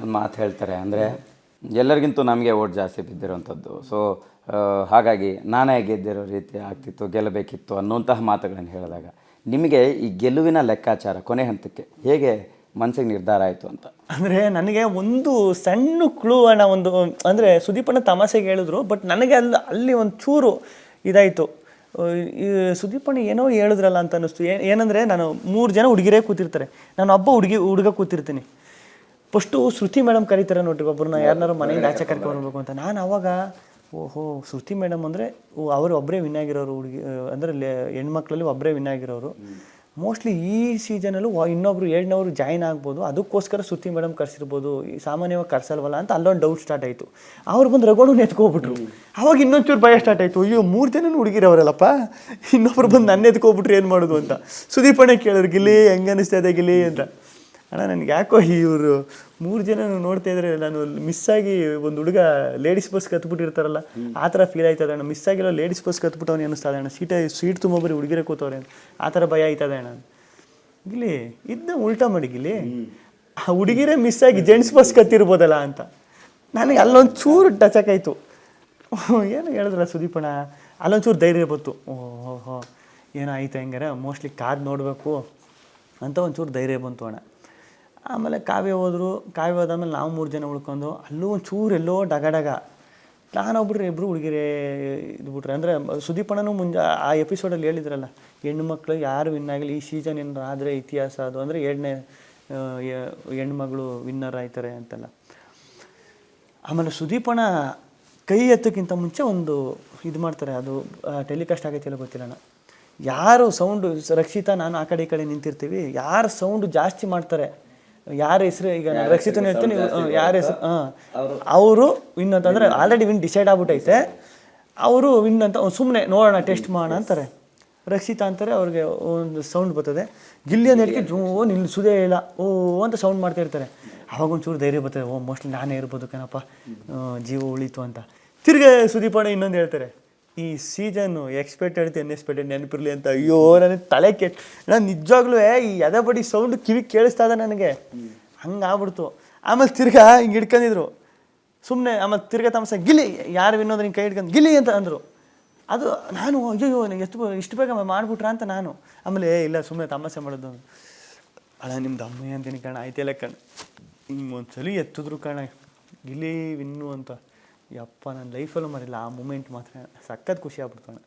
ಒಂದು ಮಾತು ಹೇಳ್ತಾರೆ, ಅಂದರೆ ಎಲ್ಲರಿಗಿಂತೂ ನಮಗೆ ಓಟ್ ಜಾಸ್ತಿ ಬಿದ್ದಿರೋವಂಥದ್ದು. ಸೊ ಹಾಗಾಗಿ ನಾನೇ ಗೆದ್ದಿರೋ ರೀತಿ ಆಗ್ತಿತ್ತು, ಗೆಲ್ಲಬೇಕಿತ್ತು ಅನ್ನುವಂತಹ ಮಾತುಗಳನ್ನು ಹೇಳಿದಾಗ ನಿಮಗೆ ಈ ಗೆಲುವಿನ ಲೆಕ್ಕಾಚಾರ ಕೊನೆ ಹಂತಕ್ಕೆ ಹೇಗೆ ಮನಸ್ಸಿಗೆ ನಿರ್ಧಾರ ಆಯಿತು ಅಂತ? ಅಂದರೆ ನನಗೆ ಒಂದು ಸಣ್ಣ ಕ್ಲೂ ಅಣ್ಣ, ಒಂದು ಅಂದರೆ ಸುದೀಪಣ್ಣ ತಮಾಷೆಗೆ ಹೇಳಿದ್ರು, ಬಟ್ ನನಗೆ ಅಲ್ಲಿ ಒಂದು ಚೂರು ಇದಾಯಿತು. ಈ ಸುದೀಪಣ್ಣ ಏನೋ ಹೇಳಿದ್ರಲ್ಲ ಅಂತ ಅನ್ನಿಸ್ತು. ಏನಂದರೆ ನಾನು 3 ಜನ ಹುಡುಗಿರೇ ಕೂತಿರ್ತಾರೆ, ನಾನು ಒಬ್ಬ ಹುಡುಗ ಕೂತಿರ್ತೀನಿ. ಫಸ್ಟು ಶ್ರುತಿ ಮೇಡಮ್ ಕರೀತಾರೆ ನೋಡ್ರಿ, ಒಬ್ಬರನ್ನ ಯಾರನ್ನಾರು ಮನೆಯಿಂದ ಆಚೆ ಕರ್ಕೊಬರ್ಬೇಕು ಅಂತ. ನಾನು ಅವಾಗ ಓಹೋ ಶ್ರುತಿ ಮೇಡಮ್ ಅಂದರೆ ಅವರು ಒಬ್ಬರೇ ವಿನ್ ಆಗಿರೋರು ಹುಡುಗಿ, ಅಂದರೆ ಹೆಣ್ಮಕ್ಳಲ್ಲಿ ಒಬ್ಬರೇ ವಿನ್ ಆಗಿರೋರು. ಮೋಸ್ಟ್ಲಿ ಈ ಸೀಸನಲ್ಲೂ ಇನ್ನೊಬ್ರು 7ನವರು ಜಾಯ್ನ್ ಆಗ್ಬೋದು, ಅದಕ್ಕೋಸ್ಕರ ಶ್ರುತಿ ಮೇಡಮ್ ಕರ್ಸಿರ್ಬೋದು, ಸಾಮಾನ್ಯವಾಗಿ ಕರ್ಸಲ್ವಲ್ಲ ಅಂತ ಅಲ್ಲೊಂದು ಡೌಟ್ ಸ್ಟಾರ್ಟ್ ಆಯಿತು. ಅವ್ರು ಬಂದು ರಗೋಣ ಎತ್ಕೊಬಿಟ್ರು. ಅವಾಗ ಇನ್ನೊಂಚೂರು ಭಯ ಸ್ಟಾರ್ಟ್ ಆಯಿತು, ಅಯ್ಯೋ 3 ಜನ ಹುಡುಗಿರವರಲ್ಲಪ್ಪ, ಇನ್ನೊಬ್ರು ಬಂದು ನನ್ನ ಎತ್ಕೊಬಿಟ್ರು ಏನು ಮಾಡೋದು ಅಂತ. ಸುದೀಪಣ್ಣ ಕೇಳಿದ್ರು, ಗಿಲ್ಲಿ ಹೆಂಗೆ ಅನ್ನಿಸ್ತಾ ಇದೆ ಗಿಲ್ಲಿ ಅಂತ. ಅಣ್ಣ ನನಗೆ ಯಾಕೋ ಇವರು 3 ಜನ ನೋಡ್ತಾ ಇದ್ರೆ ನಾನು ಮಿಸ್ಸಾಗಿ ಒಂದು ಹುಡುಗ ಲೇಡೀಸ್ ಬಸ್ ಕತ್ಬಿಟ್ಟಿರ್ತಾರಲ್ಲ ಆ ಥರ ಫೀಲ್ ಆಯ್ತದೆ ಅಣ್ಣ. ಮಿಸ್ಸಾಗಿರೋ ಲೇಡೀಸ್ ಬಸ್ ಕತ್ಬಿಟ್ಟವನು ಅನ್ನಿಸ್ತದೆ ಅಣ್ಣ. ಸೀಟ್ ತುಂಬ ಬರೀ ಹುಡುಗಿರೇ ಕೂತವ್ರೆ ಆ ಥರ ಭಯ ಆಯ್ತದೆ ಅಣ್ಣ. ಗಿಲ್ಲಿ ಇದನ್ನ ಉಲ್ಟಾ ಮಾಡಿ ಗಿಲ್ಲಿ, ಆ ಹುಡುಗಿರೇ ಮಿಸ್ಸಾಗಿ ಜೆಂಟ್ಸ್ ಬಸ್ ಕತ್ತಿರ್ಬೋದಲ್ಲ ಅಂತ ನನಗೆ ಅಲ್ಲೊಂದು ಚೂರು ಟಚ್ ಆಕಾಯ್ತು. ಏನು ಹೇಳಿದ್ರಲ್ಲ ಸುದೀಪಣ್ಣ, ಅಲ್ಲೊಂದು ಚೂರು ಧೈರ್ಯ ಬಂತು. ಓಹೋ ಏನೋ ಆಯ್ತು ಹೆಂಗಾರೆ, ಮೋಸ್ಟ್ಲಿ ಕಾದು ನೋಡಬೇಕು ಅಂತ ಒಂಚೂರು ಧೈರ್ಯ ಬಂತು ಅಣ್ಣ. ಆಮೇಲೆ ಕಾವ್ಯ ಹೋದಾದ್ಮೇಲೆ ನಾವು 3 ಜನ ಉಳ್ಕೊಂಡು ಅಲ್ಲೂ ಒಂದು ಚೂರು ಎಲ್ಲೋ ಡಗ ನಾನೊಬ್ರು ಇಬ್ಬರು ಹುಡುಗಿರೇ ಇದ್ಬಿಟ್ರೆ. ಅಂದರೆ ಸುದೀಪಣ್ಣನೂ ಆ ಎಪಿಸೋಡಲ್ಲಿ ಹೇಳಿದ್ರಲ್ಲ, ಹೆಣ್ಣುಮಕ್ಳು ಯಾರು ವಿನ್ ಆಗಲಿ ಈ ಸೀಸನ್ ಏನಾರು ಆದರೆ ಇತಿಹಾಸ ಅದು, ಅಂದರೆ 7ನೇ ಹೆಣ್ಮಗಳು ವಿನ್ನರ್ ಆಯ್ತಾರೆ ಅಂತೆಲ್ಲ. ಆಮೇಲೆ ಸುದೀಪಣ್ಣ ಕೈ ಎತ್ತಕ್ಕಿಂತ ಮುಂಚೆ ಒಂದು ಇದು ಮಾಡ್ತಾರೆ, ಅದು ಟೆಲಿಕಾಸ್ಟ್ ಆಗೈತಿಲ್ಲ ಗೊತ್ತಿಲ್ಲ. ಯಾರು ಸೌಂಡು ರಕ್ಷಿತಾ ನಾನು ಆ ಕಡೆ ಈ ಕಡೆ ನಿಂತಿರ್ತೀವಿ, ಯಾರು ಸೌಂಡು ಜಾಸ್ತಿ ಮಾಡ್ತಾರೆ, ಯಾರ ಹೆಸರು ಈಗ ನಾನು ರಕ್ಷಿತನ ಹೇಳ್ತೀನಿ, ಯಾರ ಹೆಸರು ಅವರು ವಿನ್ ಅಂತಂದರೆ ಆಲ್ರೆಡಿ ವಿನ್ ಡಿಸೈಡ್ ಆಗ್ಬಿಟ್ಟೈತೆ, ಅವರು ವಿನ್ ಅಂತ ಸುಮ್ಮನೆ ನೋಡೋಣ ಟೆಸ್ಟ್ ಮಾಡೋಣ ಅಂತಾರೆ. ರಕ್ಷಿತಾ ಅಂತಾರೆ, ಅವ್ರಿಗೆ ಒಂದು ಸೌಂಡ್ ಬರ್ತದೆ, ಗಿಲ್ಲಿ ಅಂತ ಹೇಳಿಕೆ ಜೋ ನಿಲ್ಲಿಸೋದೇ ಇಲ್ಲ, ಓ ಅಂತ ಸೌಂಡ್ ಮಾಡ್ತಾ ಇರ್ತಾರೆ. ಅವಾಗ ಒಂಚೂರು ಧೈರ್ಯ ಬರ್ತದೆ, ಓ ಮೋಸ್ಟ್ಲಿ ನಾನೇ ಇರ್ಬೋದು ಕಣಪ್ಪ, ಜೀವ ಉಳಿತು ಅಂತ. ತಿರ್ಗಿ ಸುದೀಪಣ್ಣ ಇನ್ನೊಂದು ಹೇಳ್ತಾರೆ, ಈ ಸೀಸನ್ನು ಎಕ್ಸ್ಪೆಕ್ಟೆಡ್ ಅನ್ಎಕ್ಸ್ಪೆಕ್ಟೆಡ್ ನೆನಪಿರಲಿ ಅಂತ. ಅಯ್ಯೋ ನನಗೆ ತಲೆ ನಾನು ನಿಜವಾಗ್ಲೂ ಈ ಎದೆಬಡಿ ಸೌಂಡ್ ಕಿವಿ ಕೇಳಿಸ್ತಾ ಇದೆ ನನಗೆ, ಹಂಗೆ ಆಗ್ಬಿಡ್ತು. ಆಮೇಲೆ ತಿರ್ಗಾ ಹಿಂಗೆ ಹಿಡ್ಕೊಂಡಿದ್ರು ಸುಮ್ಮನೆ. ಆಮೇಲೆ ತಿರ್ಗಾ ತಮಸ ಗಿಲ್ಲಿ ಯಾರು ವಿನ್ನೋದ್ರೆ ಹಿಂಗೆ ಕೈ ಹಿಡ್ಕೊಂಡು ಗಿಲ್ಲಿ ಅಂತ ಅಂದರು. ಅದು ನಾನು ಅಯ್ಯೋ ಇಷ್ಟು ಬೇಗ ಮಾಡಿಬಿಟ್ರಾ ಅಂತ ನಾನು. ಆಮೇಲೆ ಇಲ್ಲ ಸುಮ್ಮನೆ ತಮಾಷೆ ಮಾಡೋದು. ಅಣ್ಣ ನಿಮ್ದು ಅಮ್ಮ ಅಂತೀನಿ ಕಣ, ಆಯ್ತಿಲ್ಲ ಕಣ, ಹಿಂಗೆ ಒಂದ್ಸಲಿ ಎತ್ತಿದ್ರು ಕಣ ಗಿಲ್ಲಿ ವಿನ್ನು ಅಂತ. ಯಪ್ಪ ನನ್ನ ಲೈಫಲ್ಲೂ ಮಾಡಿಲ್ಲ ಆ ಮೂಮೆಂಟ್ ಮಾತ್ರ ಸಖತ್ ಖುಷಿ ಆಗ್ಬಿಡ್ತು ಅಣ್ಣ.